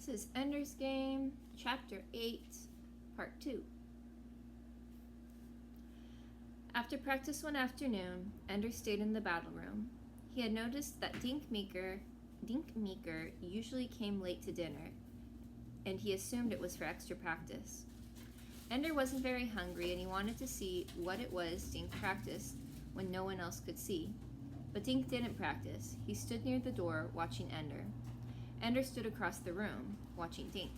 This is Ender's Game, Chapter 8, Part 2. After practice one afternoon, Ender stayed in the battle room. He had noticed that Dink Meeker usually came late to dinner, and he assumed it was for extra practice. Ender wasn't very hungry, and he wanted to see what it was Dink practiced when no one else could see. But Dink didn't practice. He stood near the door, watching Ender. Ender stood across the room, watching Dink.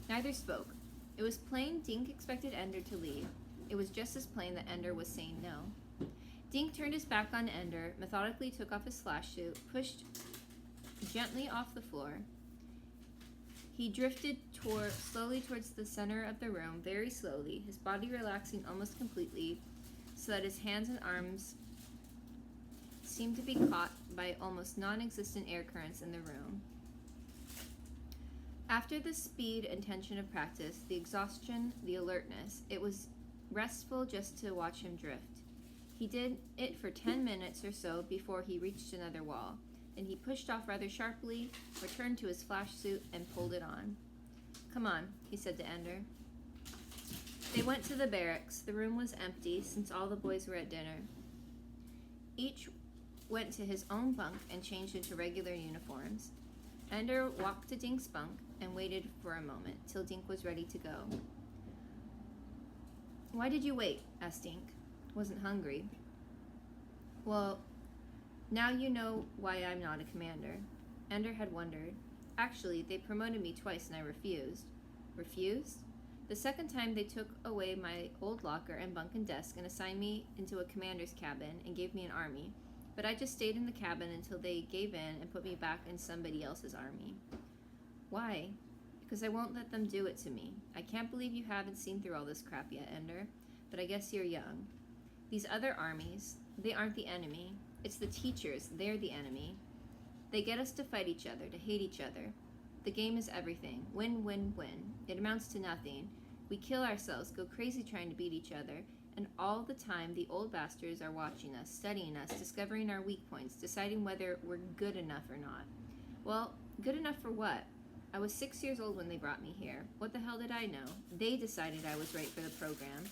Neither spoke. It was plain Dink expected Ender to leave. It was just as plain that Ender was saying no. Dink turned his back on Ender, methodically took off his flash suit, pushed gently off the floor. He drifted slowly towards the center of the room, very slowly, his body relaxing almost completely, so that his hands and arms seemed to be caught by almost non-existent air currents in the room. After the speed and tension of practice, the exhaustion, the alertness, it was restful just to watch him drift. He did it for 10 minutes or so before he reached another wall. Then he pushed off rather sharply, returned to his flash suit, and pulled it on. "Come on," he said to Ender. They went to the barracks. The room was empty since all the boys were at dinner. Each went to his own bunk and changed into regular uniforms. Ender walked to Dink's bunk and waited for a moment till Dink was ready to go. "Why did you wait?" asked Dink. "Wasn't hungry." "Well, now you know why I'm not a commander." Ender had wondered. "Actually, they promoted me twice and I refused." "Refused?" "The second time they took away my old locker and bunk and desk and assigned me into a commander's cabin and gave me an army. But I just stayed in the cabin until they gave in and put me back in somebody else's army." "Why?" "Because I won't let them do it to me. I can't believe you haven't seen through all this crap yet, Ender. But I guess you're young. These other armies, they aren't the enemy. It's the teachers, they're the enemy. They get us to fight each other, to hate each other. The game is everything. Win, win, win. It amounts to nothing. We kill ourselves, go crazy trying to beat each other, and all the time the old bastards are watching us, studying us, discovering our weak points, deciding whether we're good enough or not. Well, good enough for what? I was 6 years old when they brought me here. What the hell did I know? They decided I was right for the program.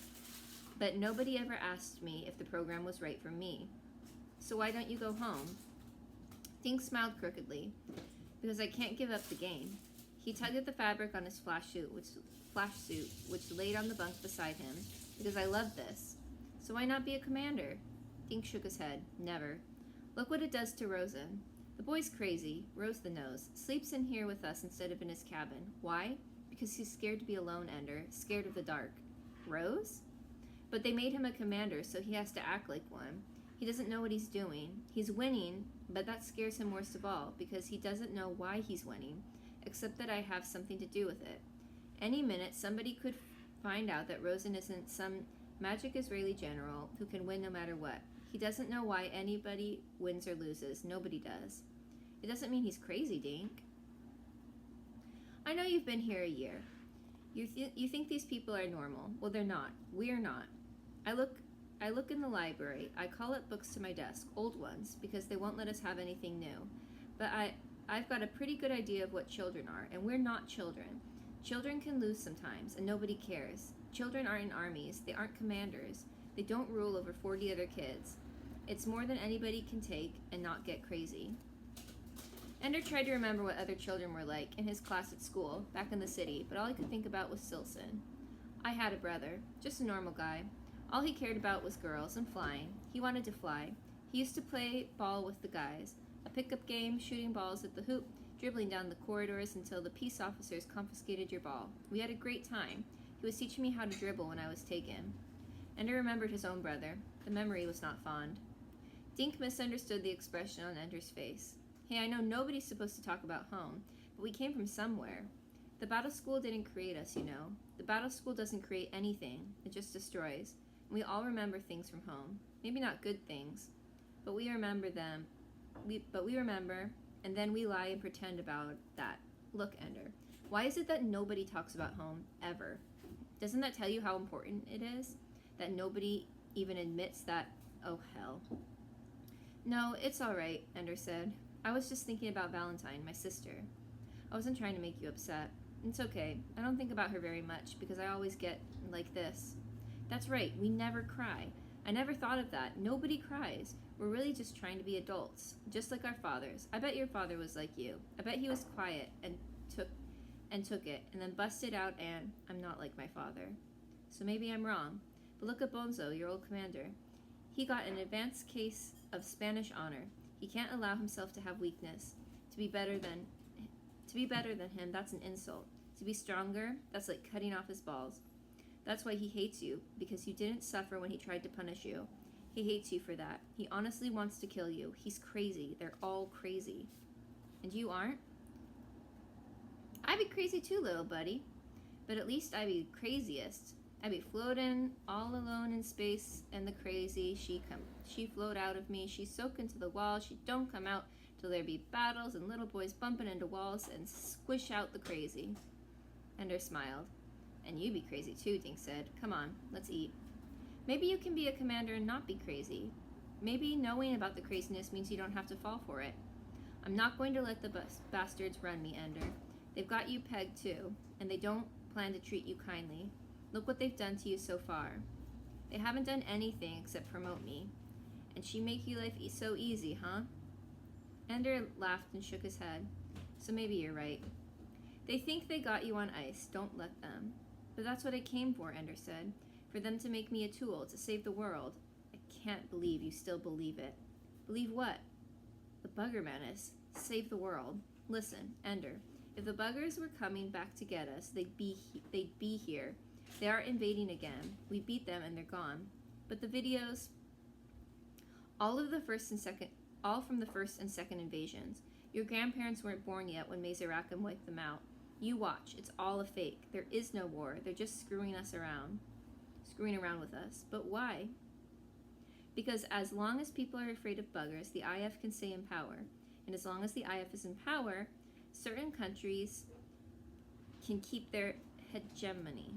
But nobody ever asked me if the program was right for me. So why don't you go home?" Dink smiled crookedly. "Because I can't give up the game." He tugged at the fabric on his flash suit, which laid on the bunk beside him. "Because I love this." "So why not be a commander?" Dink shook his head. "Never. Look what it does to Rosa. The boy's crazy, Rose the nose, sleeps in here with us instead of in his cabin. Why? Because he's scared to be alone, Ender, scared of the dark." "Rose?" "But they made him a commander, so he has to act like one. He doesn't know what he's doing. He's winning, but that scares him worst of all, because he doesn't know why he's winning, except that I have something to do with it. Any minute, somebody could find out that Rosen isn't some magic Israeli general who can win no matter what. He doesn't know why anybody wins or loses. Nobody does." "It doesn't mean he's crazy, Dink." "I know you've been here a year. You think these people are normal. Well, they're not. We're not. I look in the library. I call up books to my desk, old ones, because they won't let us have anything new. But I've got a pretty good idea of what children are, and we're not children. Children can lose sometimes, and nobody cares. Children aren't in armies. They aren't commanders. They don't rule over 40 other kids. It's more than anybody can take and not get crazy." Ender tried to remember what other children were like in his class at school, back in the city, but all he could think about was Silson. "I had a brother, just a normal guy. All he cared about was girls and flying. He wanted to fly. He used to play ball with the guys, a pickup game, shooting balls at the hoop, dribbling down the corridors until the peace officers confiscated your ball. We had a great time. He was teaching me how to dribble when I was taken." Ender remembered his own brother. The memory was not fond. Dink misunderstood the expression on Ender's face. "Hey, I know nobody's supposed to talk about home, but we came from somewhere. The battle school didn't create us, you know. The battle school doesn't create anything. It just destroys. We all remember things from home. Maybe not good things, but we remember them. We remember, and then we lie and pretend about that. Look, Ender, why is it that nobody talks about home, ever? Doesn't that tell you how important it is? That nobody even admits that, oh hell." "No, it's all right," Ender said. "I was just thinking about Valentine, my sister." I wasn't trying to make you upset. It's okay. I don't think about her very much because I always get like this. That's right, we never cry. I never thought of that. Nobody cries. We're really just trying to be adults, just like our fathers. I bet your father was like you. I bet he was quiet and took it, and then busted out and I'm not like my father. So maybe I'm wrong. But look at Bonzo, your old commander. He got an advanced case of Spanish honor. He can't allow himself to have weakness. To be better than him, that's an insult. To be stronger, that's like cutting off his balls. That's why he hates you, because you didn't suffer when he tried to punish you. He hates you for that. He honestly wants to kill you. He's crazy. They're all crazy. And you aren't? I'd be crazy too, little buddy. But at least I'd be craziest. I'd be floating all alone in space, and the crazy, she float out of me. She soak into the wall. She don't come out till there be battles and little boys bumping into walls and squish out the crazy. Ender smiled. And you'd be crazy too, Dink said. Come on, let's eat. Maybe you can be a commander and not be crazy. Maybe knowing about the craziness means you don't have to fall for it. I'm not going to let the bastards run me, Ender. They've got you pegged too, and they don't plan to treat you kindly. Look what they've done to you so far. They haven't done anything except promote me. And she make you life so easy, huh? Ender laughed and shook his head. So maybe you're right. They think they got you on ice. Don't let them. But that's what I came for, Ender said. For them to make me a tool, to save the world. I can't believe you still believe it. Believe what? The bugger menace. Save the world. Listen, Ender. If the buggers were coming back to get us, they'd be here. They are invading again. We beat them and they're gone. But the videos, all from the first and second invasions. Your grandparents weren't born yet when Mazarakam wiped them out. You watch. It's all a fake. There is no war. They're just screwing around with us. But why? Because as long as people are afraid of buggers, the IF can stay in power. And as long as the IF is in power, certain countries can keep their hegemony.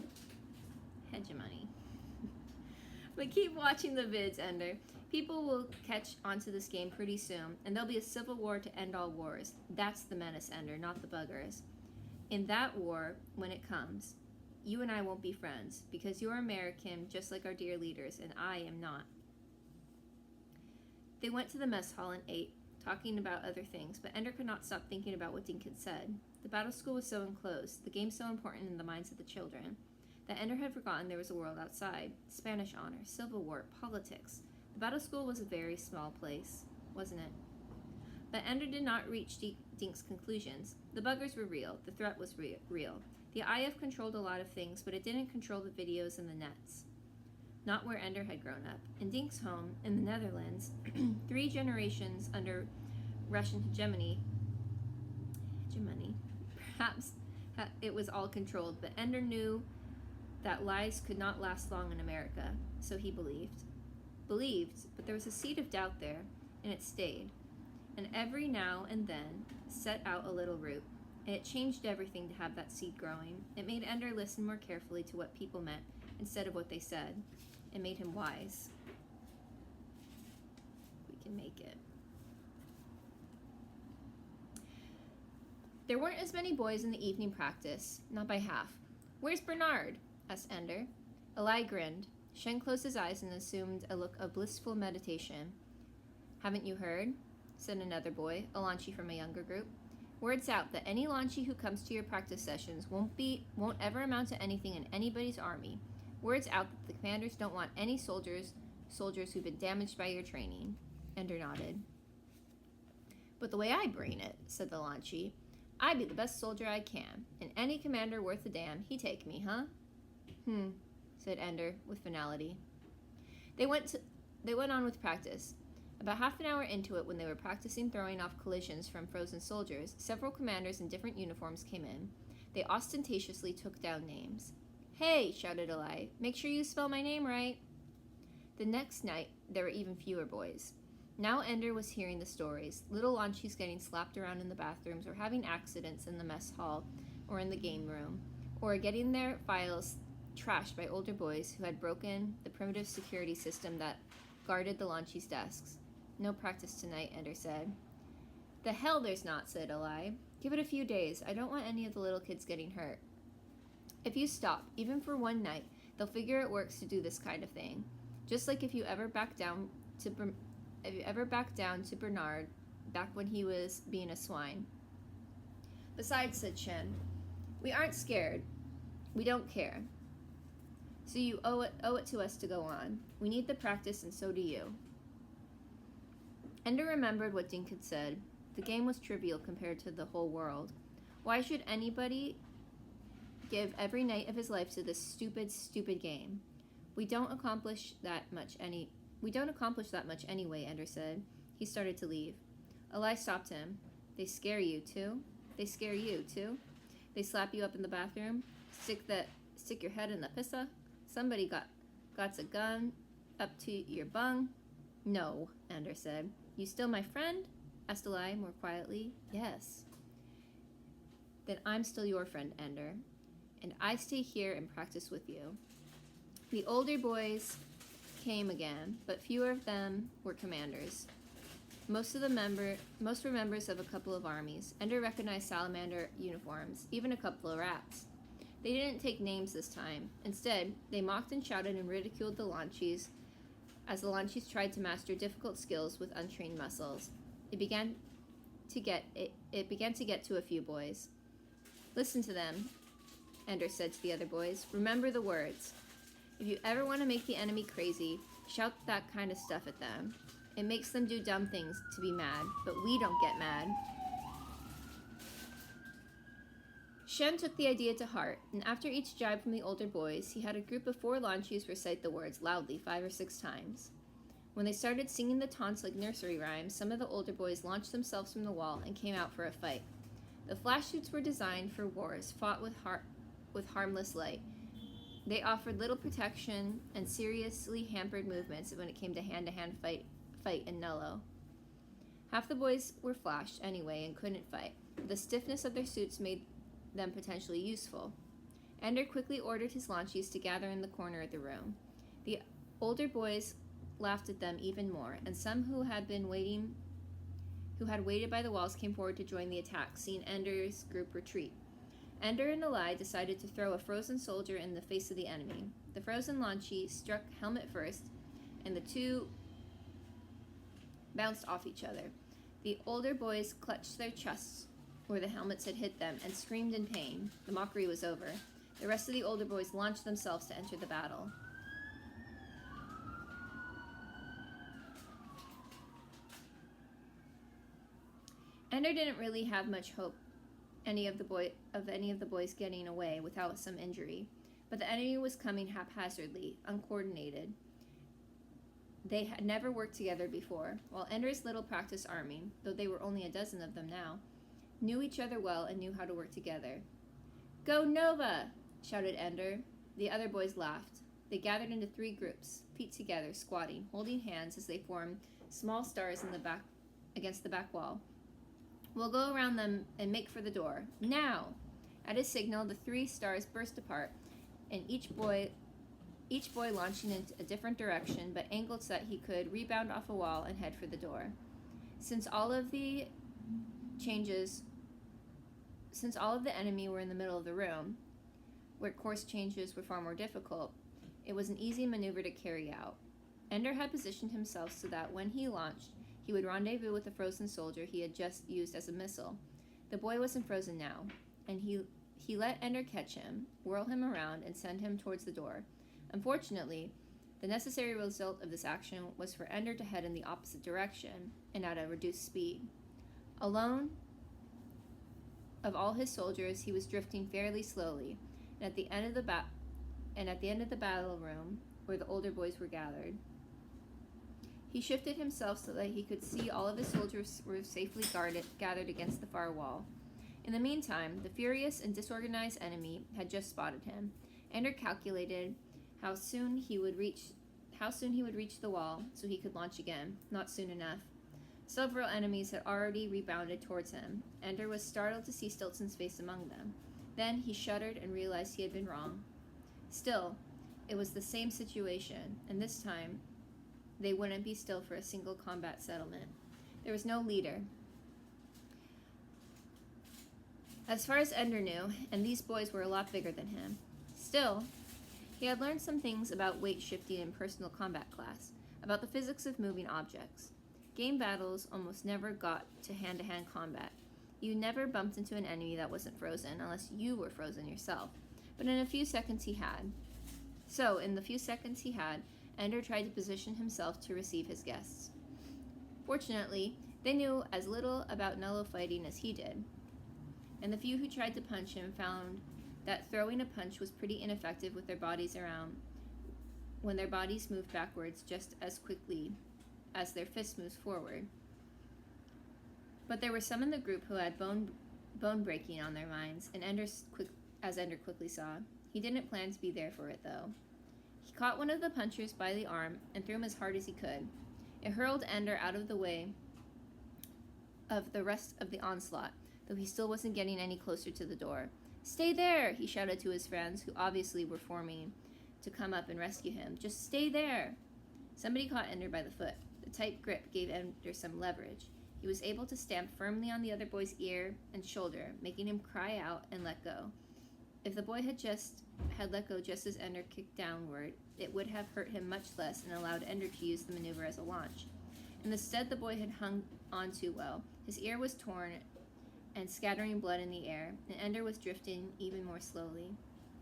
But keep watching the vids, Ender. People will catch onto this game pretty soon, and there'll be a civil war to end all wars. That's the menace, Ender, not the buggers. In that war, when it comes, you and I won't be friends, because you're American, just like our dear leaders, and I am not. They went to the mess hall and ate, talking about other things, but Ender could not stop thinking about what Dink had said. The battle school was so enclosed, the game so important in the minds of the children, that Ender had forgotten there was a world outside. Spanish honor, civil war, politics. The battle school was a very small place, wasn't it? But Ender did not reach Dink's conclusions. The buggers were real. The threat was real. The IF controlled a lot of things, but it didn't control the videos and the nets. Not where Ender had grown up. In Dink's home, in the Netherlands, 3 generations under Russian hegemony, perhaps it was all controlled, but Ender knew that lies could not last long in America, so he believed. But there was a seed of doubt there, and it stayed. And every now and then set out a little root, and it changed everything to have that seed growing. It made Ender listen more carefully to what people meant instead of what they said. It made him wise. We can make it. There weren't as many boys in the evening practice, not by half. Where's Bernard? Asked Ender. Eli grinned. Shen closed his eyes and assumed a look of blissful meditation. Haven't you heard? Said another boy, a Lanchi from a younger group. Word's out that any Lanchi who comes to your practice sessions won't ever amount to anything in anybody's army. Word's out that the commanders don't want any soldiers who've been damaged by your training. Ender nodded. But the way I brain it, said the Lanchi, I'd be the best soldier I can, and any commander worth a damn, he'd take me, huh? Said Ender with finality. They went on with practice. About half an hour into it, when they were practicing throwing off collisions from frozen soldiers, several commanders in different uniforms came in. They ostentatiously took down names. Hey, shouted Eli, make sure you spell my name right. The next night, there were even fewer boys. Now Ender was hearing the stories, little Lanchis getting slapped around in the bathrooms or having accidents in the mess hall or in the game room, or getting their files trashed by older boys who had broken the primitive security system that guarded the Lanchis' desks. No practice tonight, Ender said. The hell there's not, said Eli. Give it a few days. I don't want any of the little kids getting hurt. If you stop, even for one night, they'll figure it works to do this kind of thing. Just like if you ever backed down to Bernard back when he was being a swine. Besides, said Shen, we aren't scared. We don't care. So you owe it to us to go on. We need the practice, and so do you. Ender remembered what Dink had said. The game was trivial compared to the whole world. Why should anybody give every night of his life to this stupid, stupid game? We don't accomplish that much anyway, Ender said. He started to leave. Eli stopped him. They scare you too? They scare you too? They slap you up in the bathroom? Stick your head in the pissa? Somebody got a gun up to your bung? No, Ender said. You still my friend? Asked Eli more quietly. Yes. Then I'm still your friend, Ender. And I stay here and practice with you. The older boys came again, but fewer of them were commanders. Most were members of a couple of armies. Ender recognized salamander uniforms, even a couple of rats. They didn't take names this time. Instead, they mocked and shouted and ridiculed the Launchies as the Launchies tried to master difficult skills with untrained muscles. It began to get to a few boys. Listen to them, Ender said to the other boys. Remember the words. If you ever want to make the enemy crazy, shout that kind of stuff at them. It makes them do dumb things to be mad, but we don't get mad. Shen took the idea to heart, and after each jibe from the older boys, he had a group of 4 Launchies recite the words loudly 5 or 6 times. When they started singing the taunts like nursery rhymes, some of the older boys launched themselves from the wall and came out for a fight. The flash shoots were designed for wars fought with harmless light. They offered little protection and seriously hampered movements when it came to hand-to-hand fight in Nullo. Half the boys were flashed anyway and couldn't fight. The stiffness of their suits made them potentially useful. Ender quickly ordered his Launchies to gather in the corner of the room. The older boys laughed at them even more, and some who had waited by the walls came forward to join the attack, seeing Ender's group retreat. Ender and Eli decided to throw a frozen soldier in the face of the enemy. The frozen Launchie struck Helmet first, and the two bounced off each other. The older boys clutched their chests where the helmets had hit them and screamed in pain. The mockery was over. The rest of the older boys launched themselves to enter the battle. Ender didn't really have much hope of any of the boys getting away without some injury, but the enemy was coming haphazardly, uncoordinated. They had never worked together before, while Ender's little practice army, though they were only a dozen of them now, knew each other well and knew how to work together. Go Nova! Shouted Ender. The other boys laughed. They gathered into 3 groups, feet together, squatting, holding hands as they formed small stars against the back wall. We'll go around them and make for the door. Now! At a signal, the 3 stars burst apart, and each boy launching in a different direction, but angled so that he could rebound off a wall and head for the door. Since all of the enemy were in the middle of the room, where course changes were far more difficult, it was an easy maneuver to carry out. Ender had positioned himself so that when he launched, he would rendezvous with the frozen soldier he had just used as a missile. The boy wasn't frozen now, and he let Ender catch him, whirl him around, and send him towards the door. Unfortunately, the necessary result of this action was for Ender to head in the opposite direction and at a reduced speed. Alone of all his soldiers, he was drifting fairly slowly, and at the end of the battle room, where the older boys were gathered, he shifted himself so that he could see all of his soldiers were safely gathered against the far wall. In the meantime, the furious and disorganized enemy had just spotted him. Ender calculated how soon he would reach the wall so he could launch again. Not soon enough. Several enemies had already rebounded towards him. Ender was startled to see Stiltson's face among them. Then he shuddered and realized he had been wrong. Still, it was the same situation, and this time they wouldn't be still for a single combat settlement. There was no leader. As far as Ender knew, and these boys were a lot bigger than him. Still, he had learned some things about weight shifting in personal combat class, about the physics of moving objects. Game battles almost never got to hand-to-hand combat. You never bumped into an enemy that wasn't frozen unless you were frozen yourself. But in a few seconds he had. So, in the few seconds he had, Ender tried to position himself to receive his guests. Fortunately, they knew as little about Nello fighting as he did, and the few who tried to punch him found that throwing a punch was pretty ineffective with their bodies around when their bodies moved backwards just as quickly as their fists moved forward. But there were some in the group who had bone breaking on their minds, and as Ender quickly saw. He didn't plan to be there for it, though. He caught one of the punchers by the arm and threw him as hard as he could. It hurled Ender out of the way of the rest of the onslaught, though he still wasn't getting any closer to the door. "Stay there!" he shouted to his friends, who obviously were forming to come up and rescue him. "Just stay there!" Somebody caught Ender by the foot. The tight grip gave Ender some leverage. He was able to stamp firmly on the other boy's ear and shoulder, making him cry out and let go. If the boy had let go just as Ender kicked downward, it would have hurt him much less and allowed Ender to use the maneuver as a launch. Instead, the boy had hung on too well. His ear was torn and scattering blood in the air, and Ender was drifting even more slowly.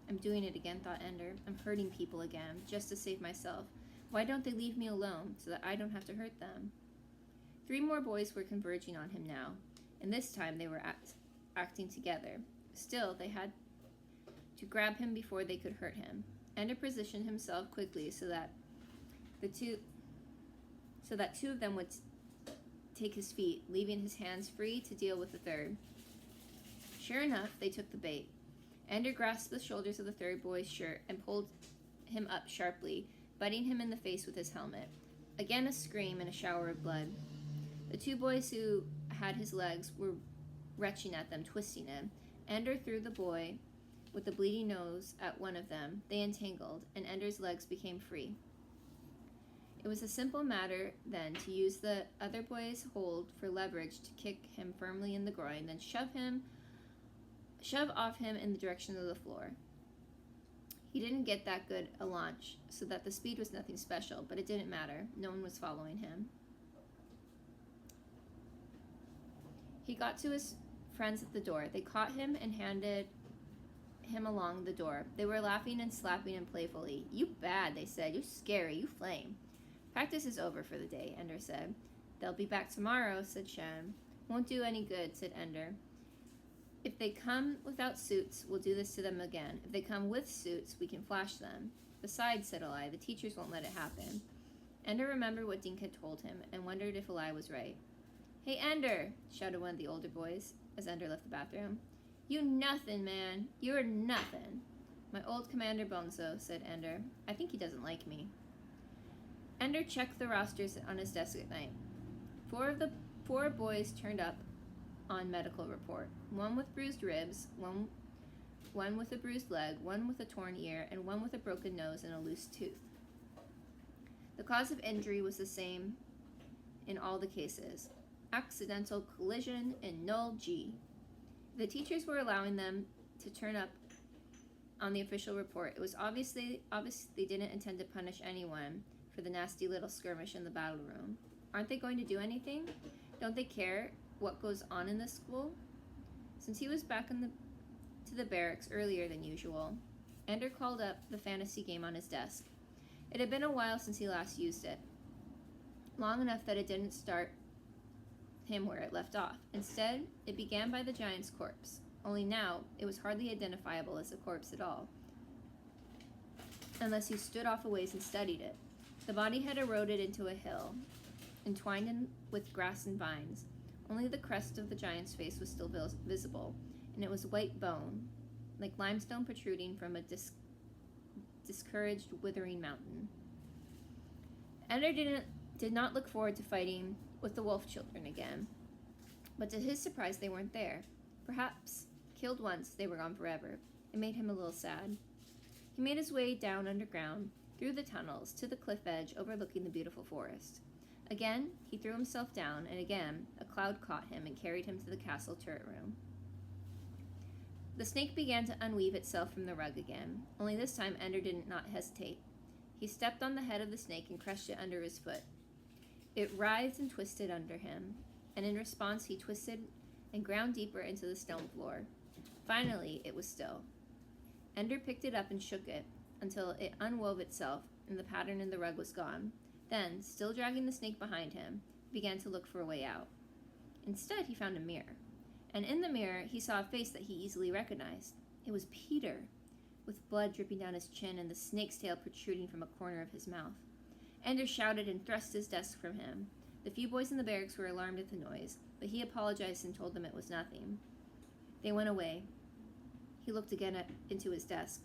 "I'm doing it again," thought Ender. "I'm hurting people again, just to save myself. Why don't they leave me alone, so that I don't have to hurt them?" 3 more boys were converging on him now, and this time they were acting together. Still, they had to grab him before they could hurt him. Ender positioned himself quickly so that two of them would take his feet, leaving his hands free to deal with the third. Sure enough, they took the bait. Ender grasped the shoulders of the third boy's shirt and pulled him up sharply, butting him in the face with his helmet. Again a scream and a shower of blood. The 2 boys who had his legs were retching at them, twisting him. Ender threw the boy with the bleeding nose at one of them. They entangled, and Ender's legs became free. It was a simple matter, then, to use the other boy's hold for leverage to kick him firmly in the groin, then shove off him in the direction of the floor. He didn't get that good a launch, so that the speed was nothing special, but it didn't matter. No one was following him. He got to his friends at the door. They caught him and handed him along the door. They were laughing and slapping him playfully. "You bad," they said. "You scary. You flame." "Practice is over for the day," Ender said. "They'll be back tomorrow," said Shem. "Won't do any good," said Ender. "If they come without suits, we'll do this to them again. If they come with suits, we can flash them." "Besides," said Eli, "the teachers won't let it happen." Ender remembered what Dink had told him and wondered if Eli was right. "Hey, Ender!" shouted one of the older boys as Ender left the bathroom. "You nothin', man. You're nothin'." "My old Commander Bonzo," said Ender. "I think he doesn't like me." Ender checked the rosters on his desk at night. 4 of the 4 boys turned up on medical report. 1 with bruised ribs, one with a bruised leg, 1 with a torn ear, and 1 with a broken nose and a loose tooth. The cause of injury was the same in all the cases: accidental collision in null G. The teachers were allowing them to turn up on the official report. It was obvious they didn't intend to punish anyone for the nasty little skirmish in the battle room. Aren't they going to do anything? Don't they care what goes on in this school? Since he was back to the barracks earlier than usual, Ender called up the fantasy game on his desk. It had been a while since he last used it, long enough that it didn't start him where it left off. Instead, it began by the giant's corpse, only now it was hardly identifiable as a corpse at all, unless you stood off a ways and studied it. The body had eroded into a hill, entwined with grass and vines. Only the crest of the giant's face was still visible, and it was white bone, like limestone protruding from a discouraged, withering mountain. Ender did not look forward to fighting with the wolf children again, but to his surprise they weren't there. Perhaps, killed once, they were gone forever. It made him a little sad. He made his way down underground, through the tunnels, to the cliff edge overlooking the beautiful forest. Again, he threw himself down, and again, a cloud caught him and carried him to the castle turret room. The snake began to unweave itself from the rug again, only this time Ender did not hesitate. He stepped on the head of the snake and crushed it under his foot. It writhed and twisted under him, and in response he twisted and ground deeper into the stone floor. Finally, it was still. Ender picked it up and shook it until it unwove itself and the pattern in the rug was gone. Then, still dragging the snake behind him, he began to look for a way out. Instead, he found a mirror. And in the mirror, he saw a face that he easily recognized. It was Peter, with blood dripping down his chin and the snake's tail protruding from a corner of his mouth. Ender shouted and thrust his desk from him. The few boys in the barracks were alarmed at the noise, but he apologized and told them it was nothing. They went away. He looked again into his desk.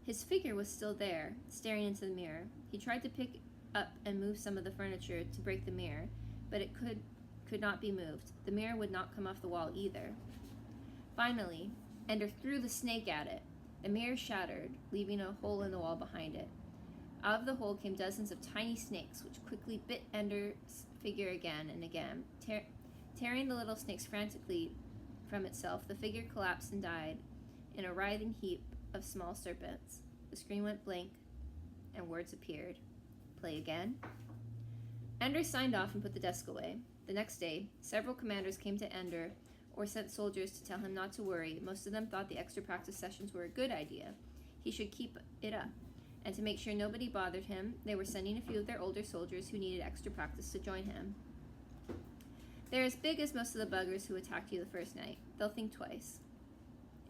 His figure was still there, staring into the mirror. He tried to pick up and move some of the furniture to break the mirror, but it could not be moved. The mirror would not come off the wall either. Finally, Ender threw the snake at it. The mirror shattered, leaving a hole in the wall behind it. Out of the hole came dozens of tiny snakes, which quickly bit Ender's figure again and again. Tearing the little snakes frantically from itself, the figure collapsed and died in a writhing heap of small serpents. The screen went blank, and words appeared. Play again? Ender signed off and put the desk away. The next day, several commanders came to Ender or sent soldiers to tell him not to worry. Most of them thought the extra practice sessions were a good idea. He should keep it up. And to make sure nobody bothered him, they were sending a few of their older soldiers who needed extra practice to join him. They're as big as most of the buggers who attacked you the first night. They'll think twice.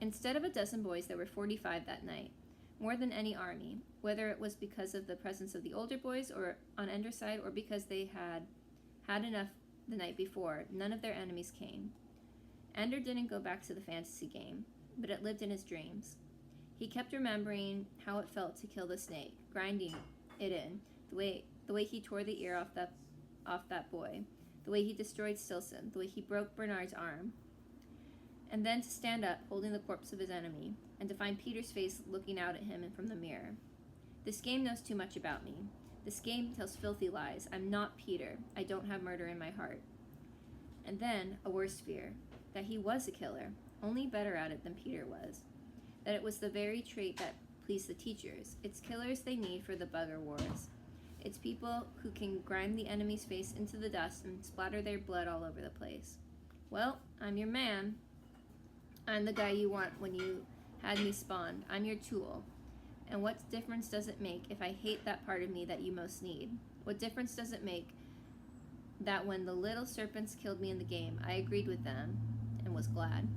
Instead of a dozen boys, there were 45 that night, more than any army, whether it was because of the presence of the older boys or on Ender's side or because they had enough the night before. None of their enemies came. Ender didn't go back to the fantasy game, but it lived in his dreams. He kept remembering how it felt to kill the snake, grinding it in, the way he tore the ear off that boy, the way he destroyed Stilson, the way he broke Bernard's arm, and then to stand up, holding the corpse of his enemy, and to find Peter's face looking out at him and from the mirror. This game knows too much about me. This game tells filthy lies. I'm not Peter. I don't have murder in my heart. And then, a worse fear, that he was a killer, only better at it than Peter was. That it was the very trait that pleased the teachers. It's killers they need for the bugger wars. It's people who can grind the enemy's face into the dust and splatter their blood all over the place. Well, I'm your man. I'm the guy you want when you had me spawned. I'm your tool. And what difference does it make if I hate that part of me that you most need? What difference does it make that when the little serpents killed me in the game, I agreed with them and was glad?